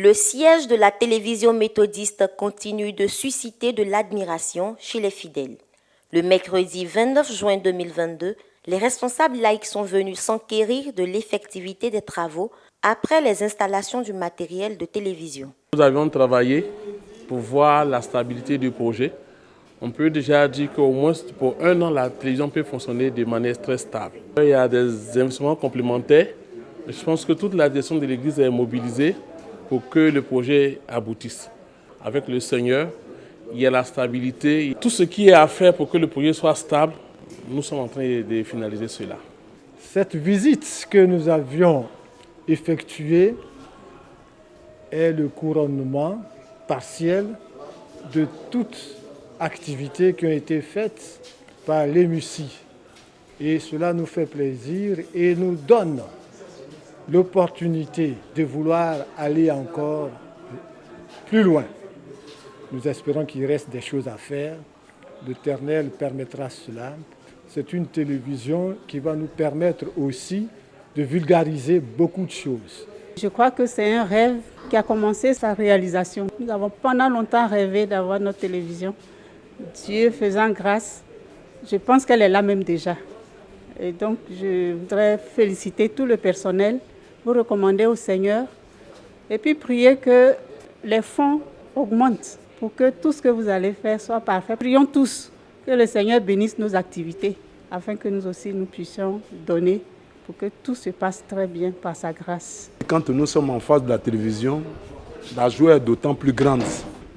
Le siège de la télévision méthodiste continue de susciter de l'admiration chez les fidèles. Le mercredi 29 juin 2022, les responsables laïcs sont venus s'enquérir de l'effectivité des travaux après les installations du matériel de télévision. Nous avions travaillé pour voir la stabilité du projet. On peut déjà dire qu'au moins pour 1 an, la télévision peut fonctionner de manière très stable. Il y a des investissements complémentaires. Je pense que toute la direction de l'Église est mobilisée pour que le projet aboutisse. Avec le Seigneur, il y a la stabilité. Tout ce qui est à faire pour que le projet soit stable, nous sommes en train de finaliser cela. Cette visite que nous avions effectuée est le couronnement partiel de toutes activités qui ont été faites par l'EMUCI. Et cela nous fait plaisir et nous donne l'opportunité de vouloir aller encore plus loin. Nous espérons qu'il reste des choses à faire. L'Éternel permettra cela. C'est une télévision qui va nous permettre aussi de vulgariser beaucoup de choses. Je crois que c'est un rêve qui a commencé sa réalisation. Nous avons pendant longtemps rêvé d'avoir notre télévision. Dieu faisant grâce, je pense qu'elle est là même déjà. Et donc je voudrais féliciter tout le personnel, vous recommander au Seigneur et puis prier que les fonds augmentent pour que tout ce que vous allez faire soit parfait. Prions tous que le Seigneur bénisse nos activités afin que nous aussi nous puissions donner pour que tout se passe très bien par sa grâce. Quand nous sommes en face de la télévision, la joie est d'autant plus grande.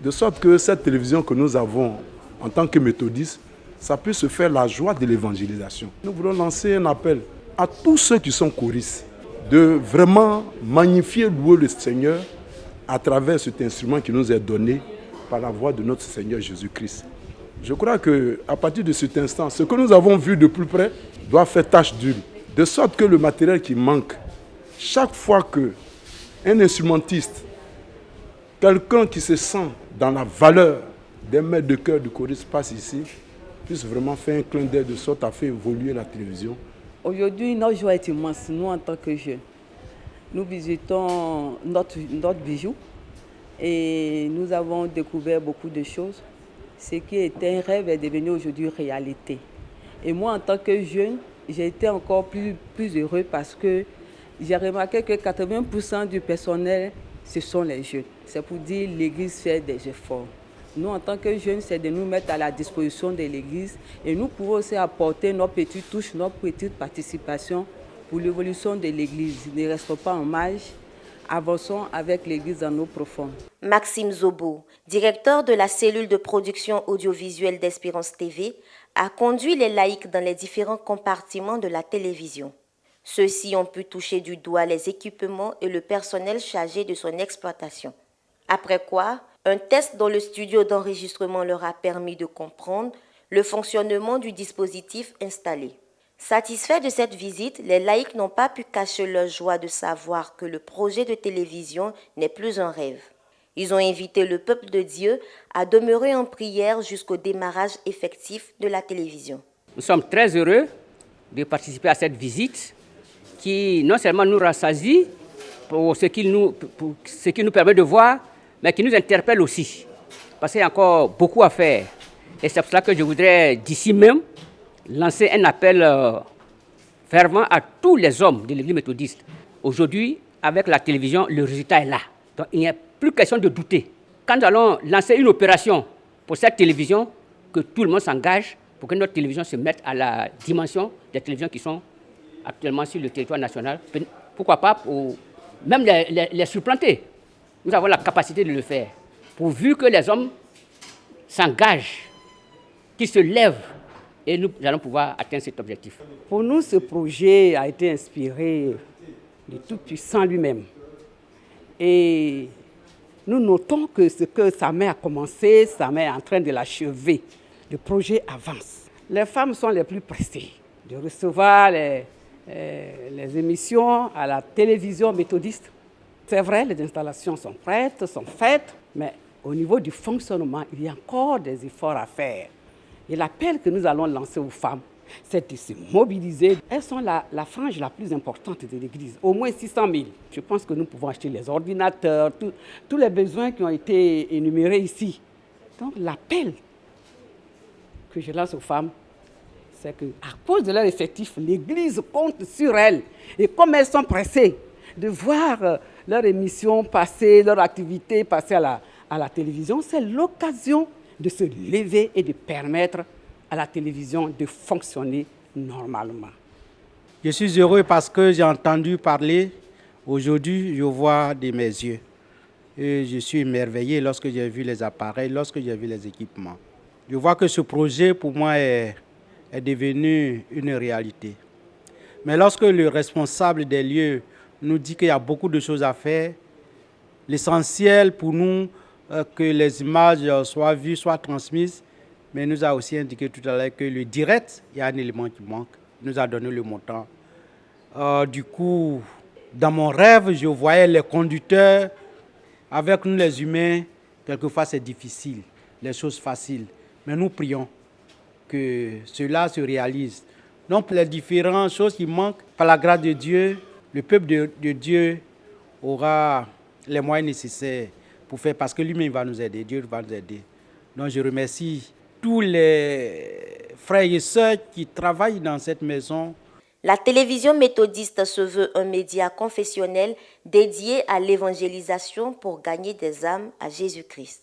De sorte que cette télévision que nous avons en tant que méthodistes, ça peut se faire la joie de l'évangélisation. Nous voulons lancer un appel à tous ceux qui sont choristes de vraiment magnifier, louer le Seigneur à travers cet instrument qui nous est donné par la voix de notre Seigneur Jésus-Christ. Je crois qu'à partir de cet instant, ce que nous avons vu de plus près doit faire tâche d'huile. De sorte que le matériel qui manque, chaque fois qu'un instrumentiste, quelqu'un qui se sent dans la valeur des maîtres de chœur du choriste passe ici, puisse vraiment faire un clin d'œil de sorte à faire évoluer la télévision. Aujourd'hui, notre joie est immense, nous en tant que jeunes. Nous visitons notre bijou et nous avons découvert beaucoup de choses. Ce qui était un rêve est devenu aujourd'hui réalité. Et moi, en tant que jeune, j'ai été encore plus heureux parce que j'ai remarqué que 80% du personnel, ce sont les jeunes. C'est pour dire que l'Église fait des efforts. Nous, en tant que jeunes, c'est de nous mettre à la disposition de l'Église et nous pouvons aussi apporter notre petite touche, notre petite participation pour l'évolution de l'Église. Ne restons pas en marge, avançons avec l'Église dans nos profondes. Maxime Zobo, directeur de la cellule de production audiovisuelle d'Espérance TV, a conduit les laïcs dans les différents compartiments de la télévision. Ceux-ci ont pu toucher du doigt les équipements et le personnel chargé de son exploitation. Après quoi, un test dans le studio d'enregistrement leur a permis de comprendre le fonctionnement du dispositif installé. Satisfaits de cette visite, les laïcs n'ont pas pu cacher leur joie de savoir que le projet de télévision n'est plus un rêve. Ils ont invité le peuple de Dieu à demeurer en prière jusqu'au démarrage effectif de la télévision. Nous sommes très heureux de participer à cette visite qui non seulement nous rassasie pour ce qui nous permet de voir, mais qui nous interpelle aussi. Parce qu'il y a encore beaucoup à faire. Et c'est pour cela que je voudrais d'ici même lancer un appel fervent à tous les hommes de l'Église méthodiste. Aujourd'hui, avec la télévision, le résultat est là. Donc il n'y a plus question de douter. Quand nous allons lancer une opération pour cette télévision, que tout le monde s'engage pour que notre télévision se mette à la dimension des télévisions qui sont actuellement sur le territoire national. Pourquoi pas pour même les supplanter. Nous avons la capacité de le faire. Pourvu que les hommes s'engagent, qu'ils se lèvent, et nous allons pouvoir atteindre cet objectif. Pour nous, ce projet a été inspiré du Tout-Puissant lui-même. Et nous notons que ce que sa mère a commencé, sa mère est en train de l'achever. Le projet avance. Les femmes sont les plus pressées de recevoir les émissions à la télévision méthodiste. C'est vrai, les installations sont prêtes, sont faites, mais au niveau du fonctionnement, il y a encore des efforts à faire. Et l'appel que nous allons lancer aux femmes, c'est de se mobiliser. Elles sont la frange la plus importante de l'Église, au moins 600 000. Je pense que nous pouvons acheter les ordinateurs, tous les besoins qui ont été énumérés ici. Donc l'appel que je lance aux femmes, c'est qu'à cause de leur effectif, l'Église compte sur elles. Et comme elles sont pressées de voir leur émission passer, leur activité passer à la télévision, c'est l'occasion de se lever et de permettre à la télévision de fonctionner normalement. Je suis heureux parce que j'ai entendu parler. Aujourd'hui, je vois de mes yeux. Et je suis émerveillé lorsque j'ai vu les appareils, lorsque j'ai vu les équipements. Je vois que ce projet, pour moi, est devenu une réalité. Mais lorsque le responsable des lieux nous dit qu'il y a beaucoup de choses à faire, l'essentiel pour nous, que les images soient vues, soient transmises, mais il nous a aussi indiqué tout à l'heure que le direct, il y a un élément qui manque. Il nous a donné le montant. Du coup, dans mon rêve, je voyais les conducteurs. Avec nous les humains, quelquefois c'est difficile, les choses faciles. Mais nous prions que cela se réalise. Donc les différentes choses qui manquent, par la grâce de Dieu, le peuple de Dieu aura les moyens nécessaires pour faire, parce que lui-même va nous aider, Dieu va nous aider. Donc je remercie tous les frères et sœurs qui travaillent dans cette maison. La télévision méthodiste se veut un média confessionnel dédié à l'évangélisation pour gagner des âmes à Jésus-Christ.